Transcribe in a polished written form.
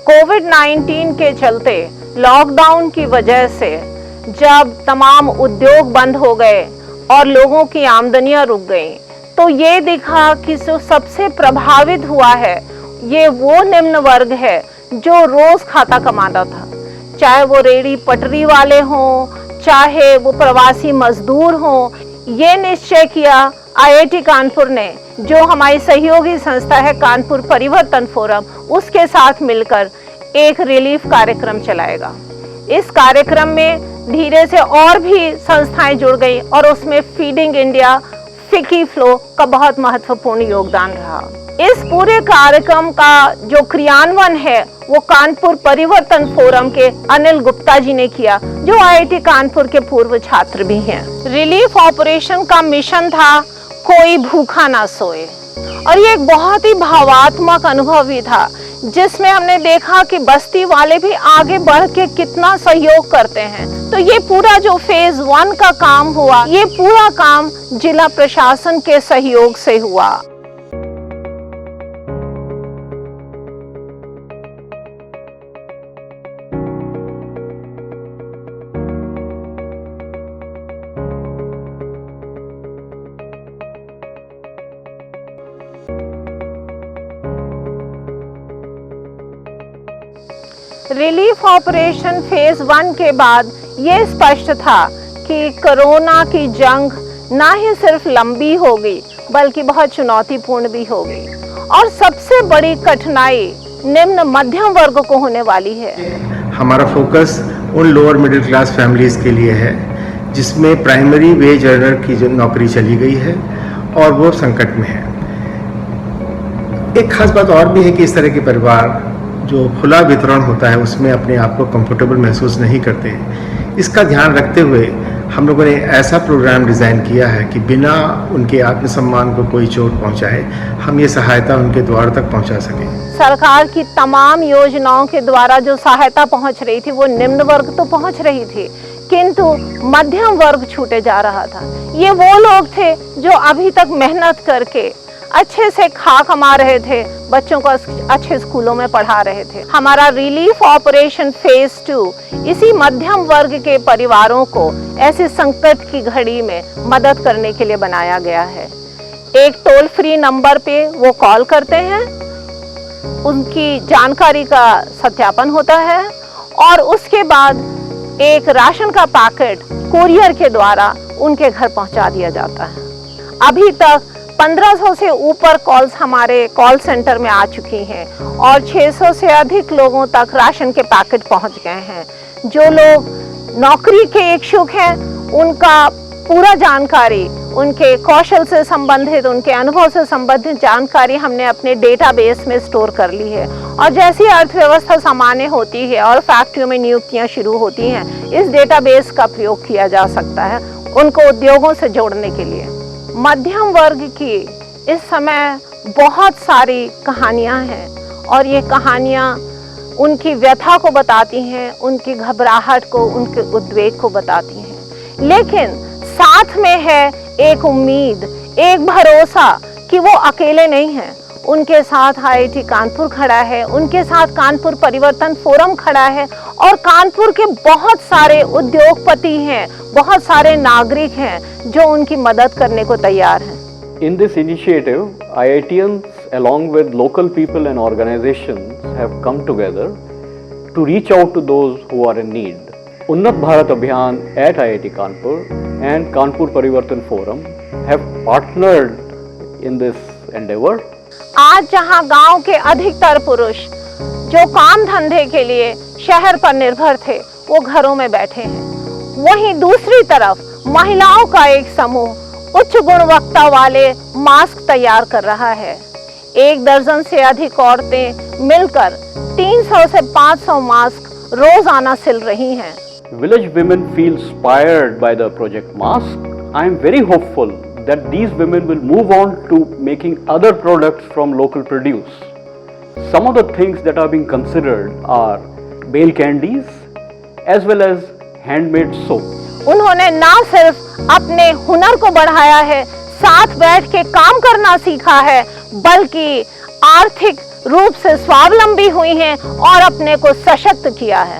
कोविड-19 के चलते लॉकडाउन की वजह से जब तमाम उद्योग बंद हो गए और लोगों की आमदनियां रुक गईं, तो ये दिखा कि जो सबसे प्रभावित हुआ है ये वो निम्न वर्ग है जो रोज खाता कमाता था, चाहे वो रेड़ी पटरी वाले हों, चाहे वो प्रवासी मजदूर हों। ये निश्चय किया आईआईटी कानपुर ने, जो हमारी सहयोगी संस्था है कानपुर परिवर्तन फोरम, उसके साथ मिलकर एक रिलीफ कार्यक्रम चलाएगा। इस कार्यक्रम में धीरे से और भी संस्थाएं जुड़ गई और उसमें फीडिंग इंडिया, फिकी फ्लो का बहुत महत्वपूर्ण योगदान रहा। इस पूरे कार्यक्रम का जो क्रियान्वयन है वो कानपुर परिवर्तन फोरम के अनिल गुप्ता जी ने किया, जो आईआईटी कानपुर के पूर्व छात्र भी हैं। रिलीफ ऑपरेशन का मिशन था कोई भूखा ना सोए, और ये एक बहुत ही भावात्मक अनुभव भी था, जिसमें हमने देखा कि बस्ती वाले भी आगे बढ़ के कितना सहयोग करते हैं। तो ये पूरा जो फेज 1 का काम हुआ, ये पूरा काम जिला प्रशासन के सहयोग से हुआ। रिलीफ ऑपरेशन फेज 1 के बाद ये स्पष्ट था कि कोरोना की जंग ना ही सिर्फ लंबी हो गई बल्कि बहुत चुनौतीपूर्ण भी हो गई, और सबसे बड़ी कठिनाई निम्न मध्यम वर्ग को होने वाली है। हमारा फोकस उन लोअर मिडिल क्लास फैमिलीज के लिए है जिसमें प्राइमरी वेज अर्नर की जो नौकरी चली गई है और वो संकट में है। एक खास बात और भी है कि इस तरह के परिवार जो खुला वितरण होता है उसमें अपने आप को कंफर्टेबल महसूस नहीं करते। इसका ध्यान रखते हुए हम लोगों ने ऐसा प्रोग्राम डिज़ाइन किया है कि बिना उनके आत्मसम्मान को कोई चोट पहुंचाए हम ये सहायता उनके द्वार तक पहुंचा सकें। सरकार की तमाम योजनाओं के द्वारा जो सहायता पहुंच रही थी वो निम्न वर्ग तो पहुंच रही थी, किंतु मध्यम वर्ग छूटे जा रहा था। ये वो लोग थे जो अभी तक मेहनत करके अच्छे से खा कमा रहे थे, बच्चों को अच्छे स्कूलों में पढ़ा रहे थे। हमारा रिलीफ ऑपरेशन फेज 2 इसी मध्यम वर्ग के परिवारों को ऐसे संकट की घड़ी में मदद करने के लिए बनाया गया है। एक टोल फ्री नंबर पे वो कॉल करते हैं, उनकी जानकारी का सत्यापन होता है और उसके बाद एक राशन का पैकेट कुरियर के द्वारा उनके घर पहुंचा दिया जाता है। अभी तक 1500 से ऊपर कॉल्स हमारे कॉल सेंटर में आ चुकी हैं और 600 से अधिक लोगों तक राशन के पैकेट पहुंच गए हैं। जो लोग नौकरी के इच्छुक हैं उनका पूरा जानकारी, उनके कौशल से संबंधित, उनके अनुभव से संबंधित जानकारी हमने अपने डेटाबेस में स्टोर कर ली है, और जैसी अर्थव्यवस्था सामान्य होती है और फैक्ट्रियों में नियुक्तियां शुरू होती हैं, इस डेटाबेस का प्रयोग किया जा सकता है उनको उद्योगों से जोड़ने के लिए। मध्यम वर्ग की इस समय बहुत सारी कहानियां हैं और ये कहानियां उनकी व्यथा को बताती हैं, उनकी घबराहट को, उनके उद्वेग को बताती हैं, लेकिन साथ में है एक उम्मीद, एक भरोसा कि वो अकेले नहीं हैं। उनके साथ आईआईटी कानपुर खड़ा है, उनके साथ कानपुर परिवर्तन फोरम खड़ा है, और कानपुर के बहुत सारे उद्योगपति हैं, बहुत सारे नागरिक हैं जो उनकी मदद करने को तैयार हैं। In this initiative, IITians along with local people and organizations have come together to reach out to those who are in need. Unnat Bharat Abhiyan at IIT Kanpur and Kanpur Parivartan Forum have partnered in this endeavor. आज जहां गांव के अधिकतर पुरुष जो काम धंधे के लिए शहर पर निर्भर थे वो घरों में बैठे हैं, वहीं दूसरी तरफ महिलाओं का एक समूह उच्च गुणवत्ता वाले मास्क तैयार कर रहा है। 1 दर्जन से अधिक औरतें मिलकर 300 से 500 मास्क रोजाना सिल रही हैं। Village women feel inspired by the project Mask. I am very hopeful that these women will move on to making other products from local produce. Some of the things that are being considered are bale candies as well as handmade soap. उन्होंने ना सिर्फ अपने हुनर को बढ़ाया है, साथ बैठ के काम करना सीखा है, बल्कि आर्थिक रूप से स्वावलंबी हुई हैं और अपने को सशक्त किया है।